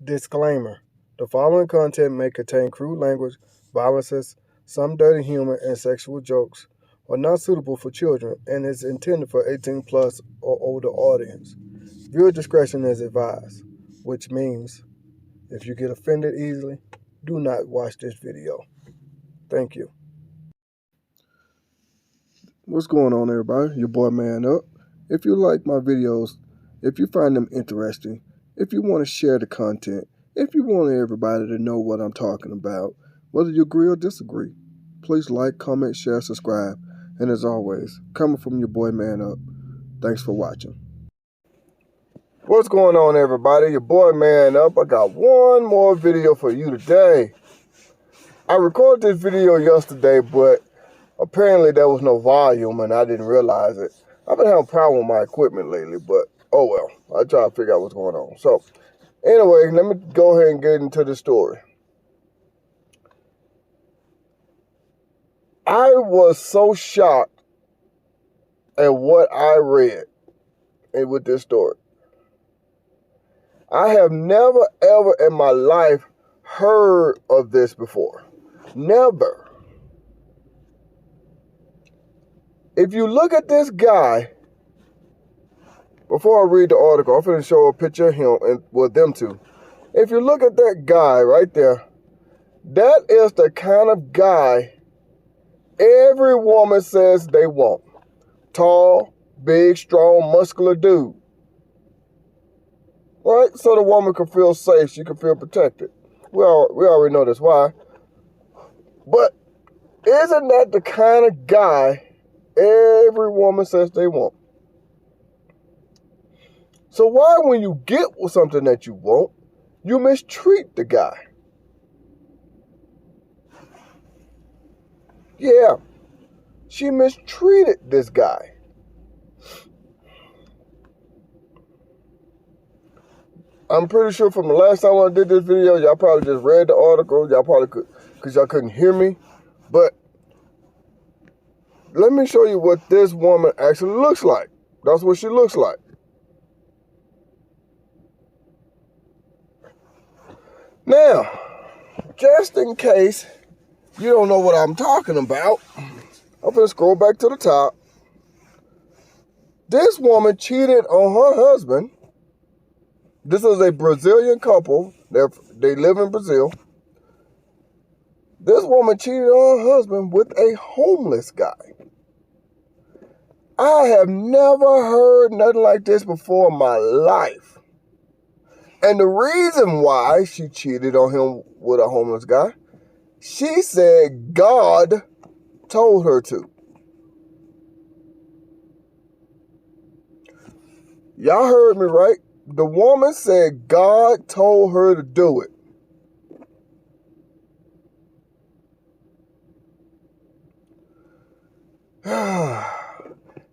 Disclaimer: the following content may contain crude language, violences, some dirty humor, and sexual jokes, are not suitable for children and is intended for 18 plus or older audience. Viewer discretion is advised, which means if you get offended easily, do not watch this video. Thank you. What's going on, everybody? Your boy Man Up. If you like my videos, if you find them interesting, if you want to share the content, if you want everybody to know what I'm talking about, whether you agree or disagree, please like, comment, share, subscribe, and as always, coming from your boy Man Up. Thanks for watching. What's going on, everybody? Your boy Man Up. I got one more video for you today. I recorded this video yesterday, but apparently there was no volume and I didn't realize it. I've been having a problem with my equipment lately, but oh well. I try to figure out what's going on. So anyway, let me go ahead and get into the story. I was so shocked at what I read with this story. I have never ever in my life heard of this before. Never. If you look at this guy, before I read the article, I'm going to show a picture of him and with them two. If you look at that guy right there, that is the kind of guy every woman says they want. Tall, big, strong, muscular dude. Right? So the woman can feel safe. She can feel protected. We already know that's why. But isn't that the kind of guy every woman says they want? So why, when you get something that you want, you mistreat the guy? Yeah, she mistreated this guy. I'm pretty sure from the last time I did this video, y'all probably just read the article. Y'all probably could, because y'all couldn't hear me. But let me show you what this woman actually looks like. That's what she looks like. Now, just in case you don't know what I'm talking about, I'm going to scroll back to the top. This woman cheated on her husband. This is a Brazilian couple. They live in Brazil. This woman cheated on her husband with a homeless guy. I have never heard nothing like this before in my life. And the reason why she cheated on him with a homeless guy, she said God told her to. Y'all heard me right? The woman said God told her to do it.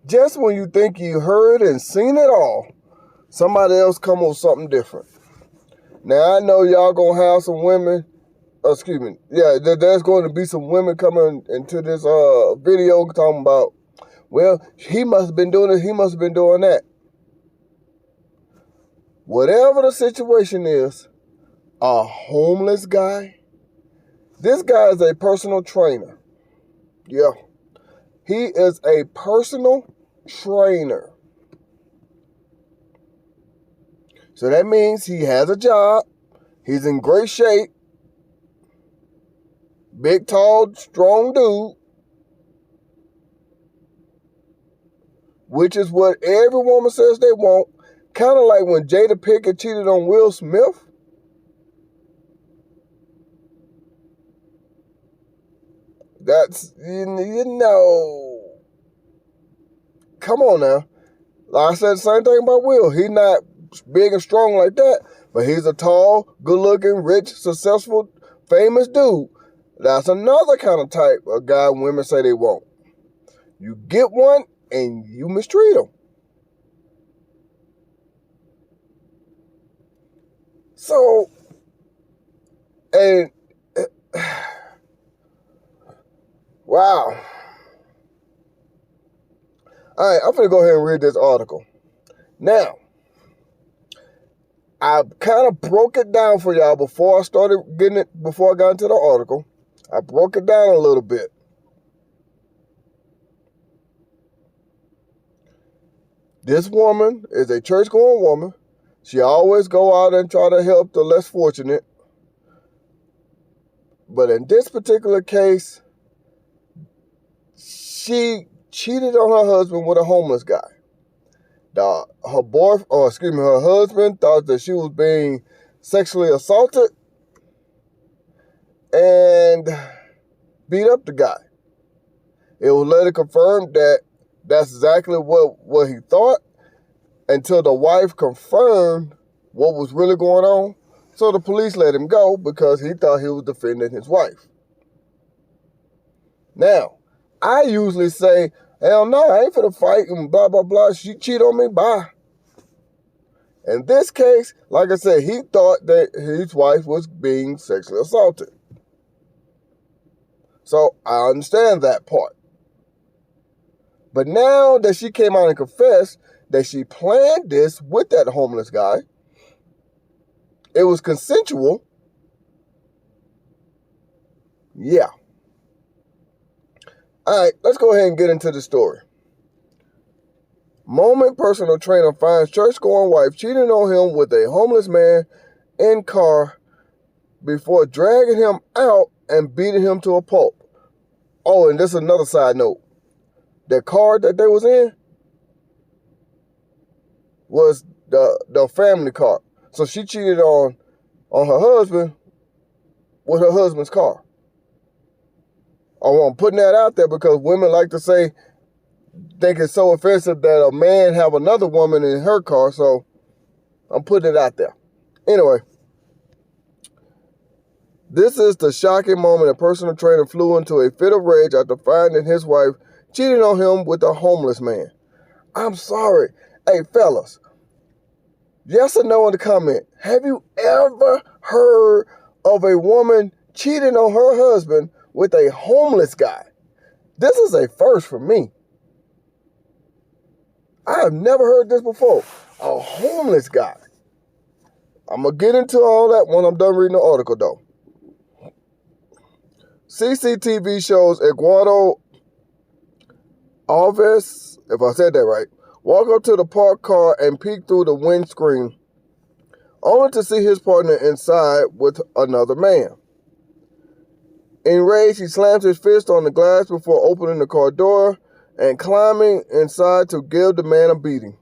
Just when you think you heard and seen it all, somebody else come with something different. Now, I know y'all gonna have some women, there's going to be some women coming into this video talking about, well, he must have been doing this, he must have been doing that. Whatever the situation is, a homeless guy, this guy is a personal trainer. Yeah. He is a personal trainer. So that means he has a job. He's in great shape. Big, tall, strong dude. Which is what every woman says they want. Kind of like when Jada Pinkett cheated on Will Smith. That's, you know. Come on now. Like I said the same thing about Will. He's not big and strong like that, but he's a tall, good-looking, rich, successful, famous dude. That's another kind of type of guy women say they want. You get one and you mistreat them. So, and wow. All right, I'm going to go ahead and read this article. Now, I kind of broke it down for y'all before I got into the article. I broke it down a little bit. This woman is a church-going woman. She always go out and try to help the less fortunate. But in this particular case, she cheated on her husband with a homeless guy. Her husband thought that she was being sexually assaulted and beat up the guy. It was later confirmed that that's exactly what he thought, until the wife confirmed what was really going on. So the police let him go because he thought he was defending his wife. Now, I usually say, hell no, I ain't finna fight and blah, blah, blah. She cheated on me, bye. In this case, like I said, he thought that his wife was being sexually assaulted. So I understand that part. But now that she came out and confessed that she planned this with that homeless guy, it was consensual. Yeah. All right, let's go ahead and get into the story. Moment personal trainer finds church-going wife cheating on him with a homeless man in car before dragging him out and beating him to a pulp. Oh, and this is another side note. The car that they was in was the family car. So she cheated on her husband with her husband's car. I'm putting that out there because women like to say, think it's so offensive that a man have another woman in her car. So I'm putting it out there. Anyway, this is the shocking moment a personal trainer flew into a fit of rage after finding his wife cheating on him with a homeless man. I'm sorry. Hey, fellas, yes or no in the comment. Have you ever heard of a woman cheating on her husband with a homeless guy? This is a first for me. I have never heard this before. A homeless guy. I'm going to get into all that when I'm done reading the article, though. CCTV shows Eduardo Alves, if I said that right, walk up to the parked car and peek through the windscreen, only to see his partner inside with another man. Enraged, he slams his fist on the glass before opening the car door and climbing inside to give the man a beating.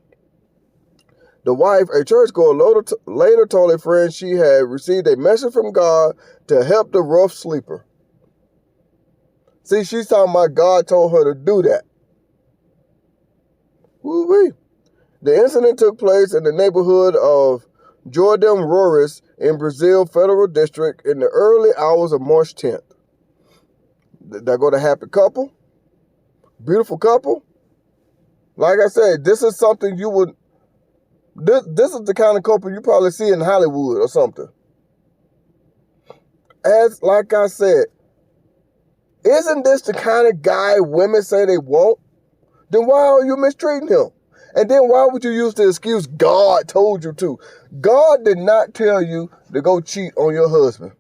The wife, a churchgoer, later told a friend she had received a message from God to help the rough sleeper. See, she's talking about God told her to do that. Woo-wee. The incident took place in the neighborhood of Jordan Rores in Brazil Federal District in the early hours of March 10th. There go the happy couple. Beautiful couple. Like I said, this is something you would... This is the kind of couple you probably see in Hollywood or something. As like I said, isn't this the kind of guy women say they want? Then why are you mistreating him? And then why would you use the excuse God told you to? God did not tell you to go cheat on your husband.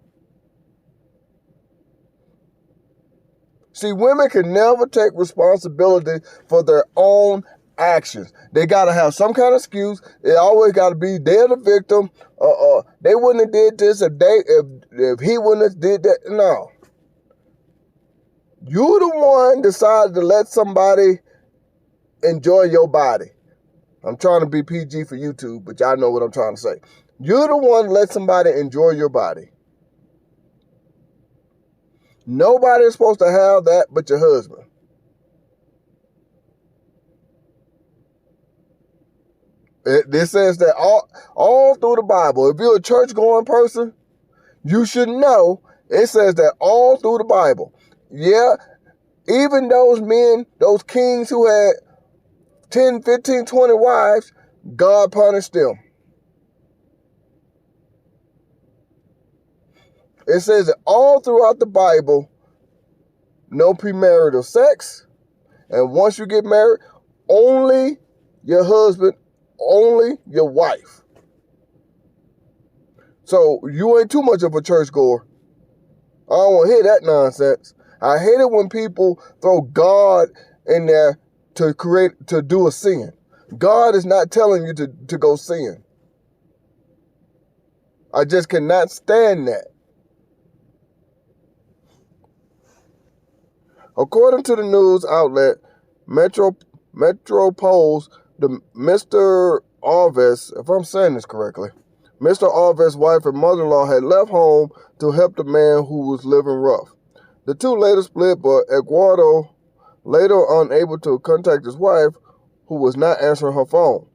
See, women can never take responsibility for their own actions. They got to have some kind of excuse. It always got to be they're the victim. They wouldn't have did this if he wouldn't have did that. No. You the one decided to let somebody enjoy your body. I'm trying to be PG for YouTube, but y'all know what I'm trying to say. You're the one to let somebody enjoy your body. Nobody is supposed to have that but your husband. This says that all through the Bible. If you're a church-going person, you should know it says that all through the Bible. Yeah, even those men, those kings who had 10, 15, 20 wives, God punished them. It says that all throughout the Bible, no premarital sex. And once you get married, only your husband, only your wife. So you ain't too much of a churchgoer. I don't want to hear that nonsense. I hate it when people throw God in there to do a sin. God is not telling you to go sin. I just cannot stand that. According to the news outlet Metropol's, Mr. Alves, if I'm saying this correctly, Mr. Alves' wife and mother-in-law had left home to help the man who was living rough. The two later split, but Eduardo, later unable to contact his wife, who was not answering her phone.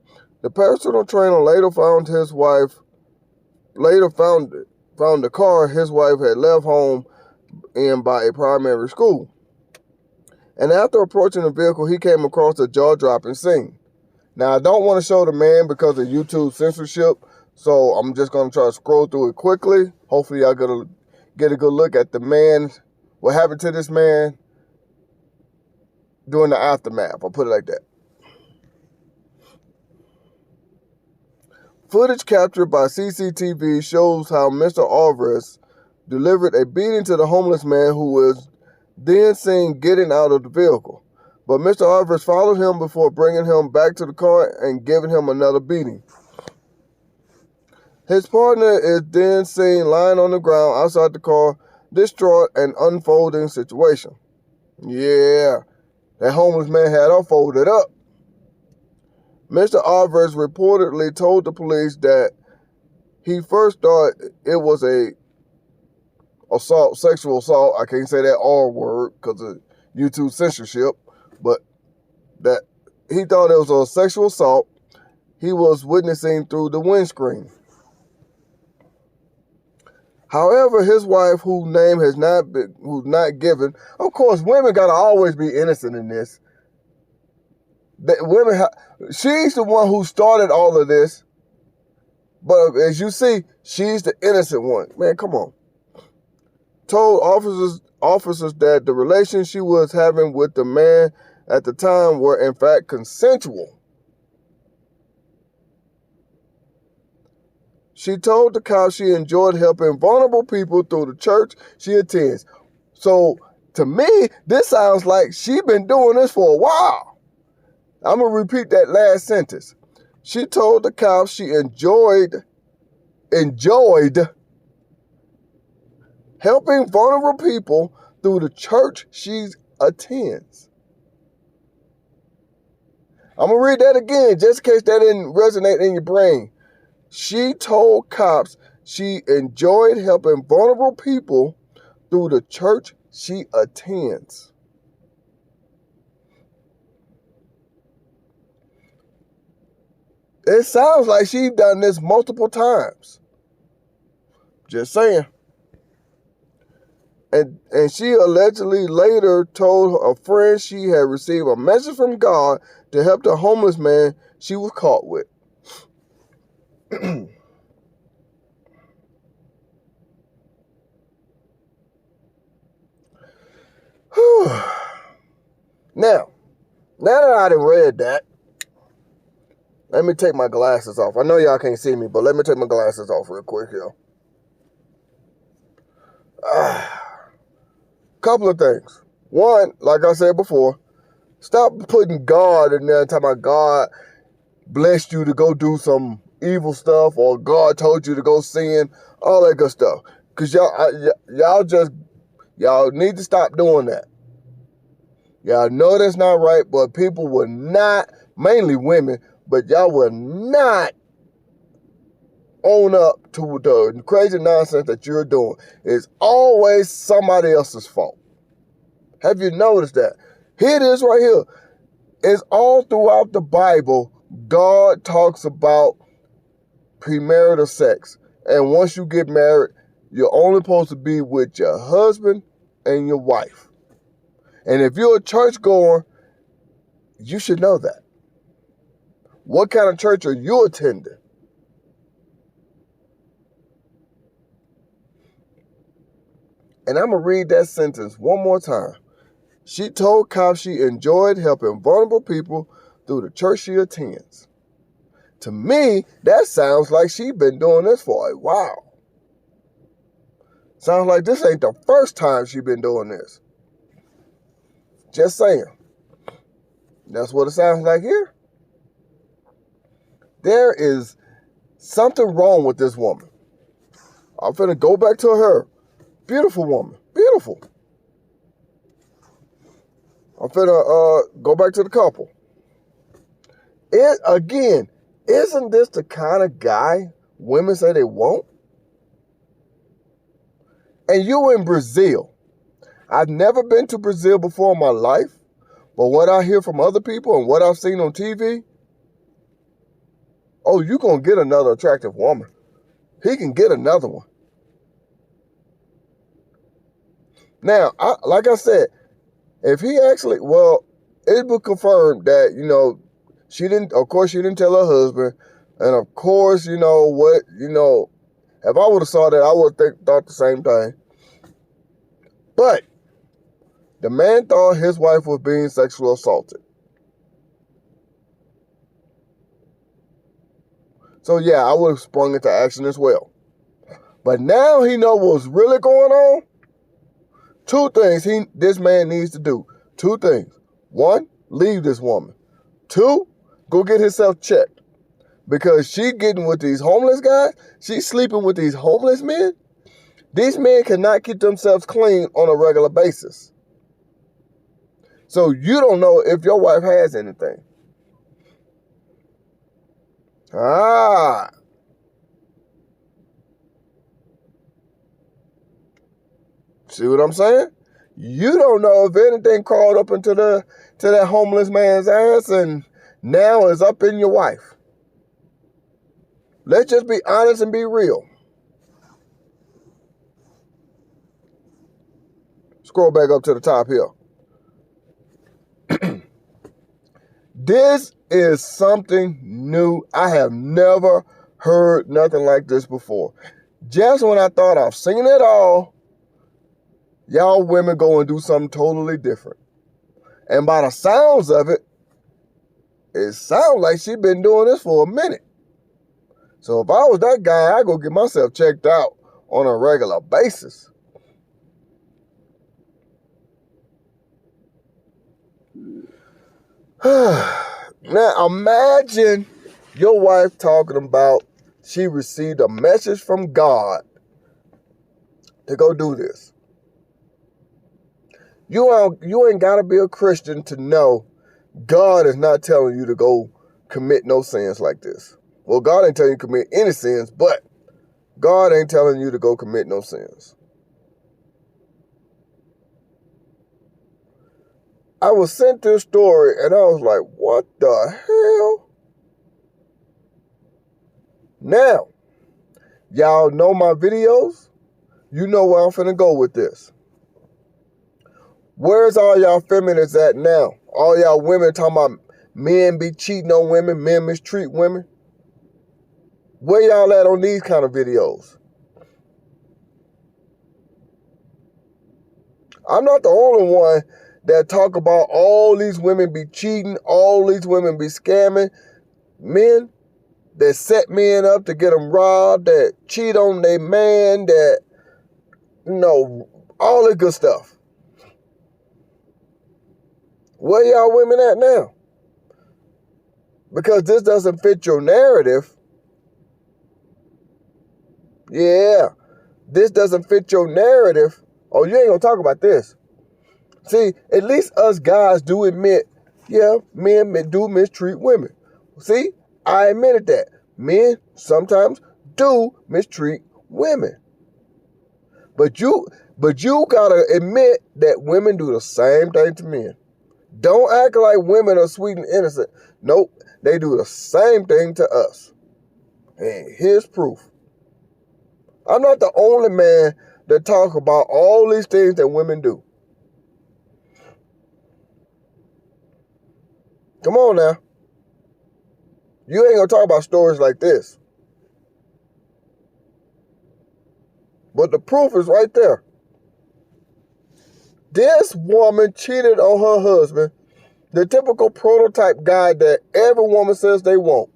The personal trainer later found the car his wife had left home in by a primary school. And after approaching the vehicle, he came across a jaw-dropping scene. Now, I don't want to show the man because of YouTube censorship, so I'm just going to try to scroll through it quickly. Hopefully, y'all get a good look at the man, what happened to this man during the aftermath. I'll put it like that. Footage captured by CCTV shows how Mr. Alvarez delivered a beating to the homeless man who was then seen getting out of the vehicle. But Mr. Alvarez followed him before bringing him back to the car and giving him another beating. His partner is then seen lying on the ground outside the car, distraught and unfolding situation. Yeah, that homeless man had her folded up. Mr. Alvarez reportedly told the police that he first thought it was sexual assault. I can't say that R word because of YouTube censorship, but that he thought it was a sexual assault he was witnessing through the windscreen. However, his wife, whose name who's not given, of course, women gotta always be innocent in this. She's the one who started all of this, but as you see, she's the innocent one. Man, come on. Told officers that the relations she was having with the man at the time were in fact consensual. She told the cops she enjoyed helping vulnerable people through the church she attends. So, to me, this sounds like she's been doing this for a while. I'm going to repeat that last sentence. She told the cops she enjoyed helping vulnerable people through the church she attends. I'm going to read that again, just in case that didn't resonate in your brain. She told cops she enjoyed helping vulnerable people through the church she attends. It sounds like she's done this multiple times. Just saying. And she allegedly later told a friend she had received a message from God to help the homeless man she was caught with. Now that I done read that, let me take my glasses off. I know y'all can't see me, but let me take my glasses off real quick here. Couple of things. One, like I said before, stop putting God in there and talking about God blessed you to go do some evil stuff or God told you to go sin, all that good stuff. Because y'all need to stop doing that. Y'all know that's not right, but people will not, mainly women, but y'all will not own up to the crazy nonsense that you're doing. It's always somebody else's fault. Have you noticed that? Here it is right here. It's all throughout the Bible. God talks about premarital sex. And once you get married, you're only supposed to be with your husband and your wife. And if you're a churchgoer, you should know that. What kind of church are you attending? And I'm going to read that sentence one more time. She told cops she enjoyed helping vulnerable people through the church she attends. To me, that sounds like she's been doing this for a while. Sounds like this ain't the first time she been doing this. Just saying. That's what it sounds like here. There is something wrong with this woman. I'm finna go back to her. Beautiful woman. Beautiful. I'm finna go back to the couple. Again, isn't this the kind of guy women say they want? And you in Brazil. I've never been to Brazil before in my life, but what I hear from other people and what I've seen on TV, oh, you gonna get another attractive woman. He can get another one. Now, like I said, if he actually, well, it was confirmed that, she didn't tell her husband. And of course, if I would have saw that, I would have thought the same thing. But the man thought his wife was being sexually assaulted. So yeah, I would have sprung into action as well. But now he knows what's really going on. Two things this man needs to do. Two things. One, leave this woman. Two, go get himself checked. Because she getting with these homeless guys. She's sleeping with these homeless men. These men cannot keep themselves clean on a regular basis. So you don't know if your wife has anything. See what I'm saying? You don't know if anything crawled up into that homeless man's ass and now is up in your wife. Let's just be honest and be real. Scroll back up to the top here. This is something new. I have never heard nothing like this before. Just when I thought I've seen it all, y'all women go and do something totally different. And by the sounds of it, it sounds like she's been doing this for a minute. So if I was that guy, I'd go get myself checked out on a regular basis. Now imagine your wife talking about she received a message from God to go do this. You ain't got to be a Christian to know God is not telling you to go commit no sins like this. Well, God ain't telling you to commit any sins, but God ain't telling you to go commit no sins. I was sent this story and I was like, what the hell? Now, y'all know my videos. You know where I'm finna go with this. Where's all y'all feminists at now? All y'all women talking about men be cheating on women, men mistreat women. Where y'all at on these kind of videos? I'm not the only one that talk about all these women be cheating, all these women be scamming. Men that set men up to get them robbed, that cheat on their man, that, all the good stuff. Where y'all women at now? Because this doesn't fit your narrative. Yeah, this doesn't fit your narrative. Oh, you ain't gonna talk about this. See, at least us guys do admit, yeah, men do mistreat women. See, I admitted that. Men sometimes do mistreat women. But you gotta admit that women do the same thing to men. Don't act like women are sweet and innocent. Nope, they do the same thing to us. And here's proof. I'm not the only man that talk about all these things that women do. Come on now. You ain't gonna talk about stories like this. But the proof is right there. This woman cheated on her husband, the typical prototype guy that every woman says they want.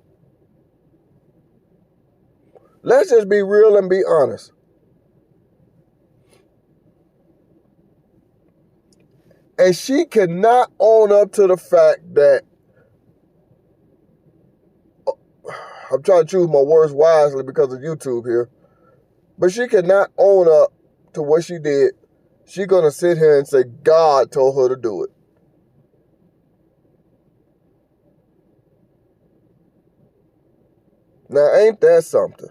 Let's just be real and be honest. And she cannot own up to the fact that, I'm trying to choose my words wisely because of YouTube here, but she cannot own up to what she did. She's going to sit here and say God told her to do it. Now, ain't that something?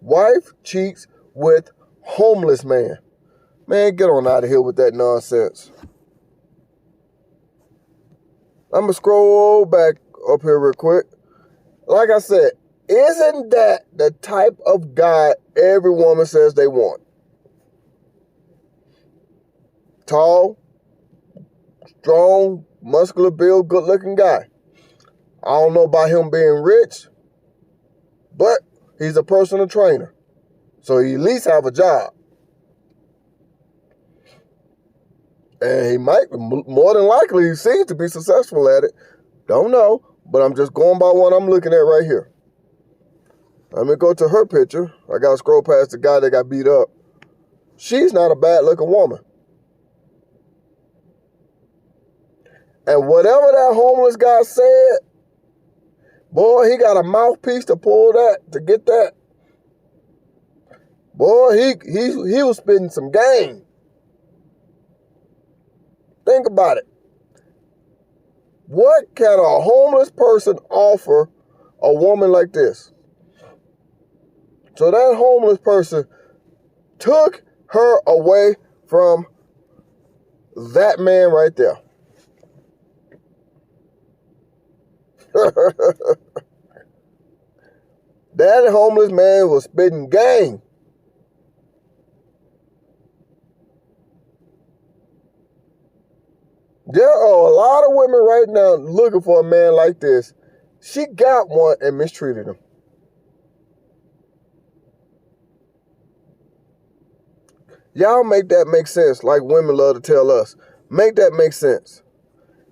Wife cheats with homeless man. Man, get on out of here with that nonsense. I'm going to scroll back up here real quick. Like I said, isn't that the type of guy every woman says they want? Tall, strong, muscular build, good-looking guy. I don't know about him being rich, but he's a personal trainer. So he at least have a job. And he might, more than likely, he seems to be successful at it. Don't know, but I'm just going by what I'm looking at right here. Let me go to her picture. I got to scroll past the guy that got beat up. She's not a bad-looking woman. And whatever that homeless guy said, boy, he got a mouthpiece to pull that, to get that. Boy, he was spitting some game. Think about it. What can a homeless person offer a woman like this? So that homeless person took her away from that man right there. That homeless man was spitting game. There are a lot of women right now looking for a man like this. She got one and mistreated him. Y'all make that make sense, like women love to tell us. Make that make sense.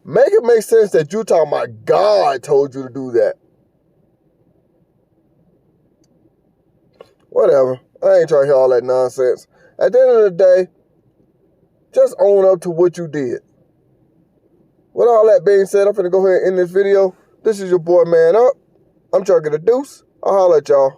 Make it make sense that you talking about God told you to do that. Whatever. I ain't trying to hear all that nonsense. At the end of the day, just own up to what you did. With all that being said, I'm finna go ahead and end this video. This is your boy Man Up. I'm Chucky the Deuce. I'll holler at y'all.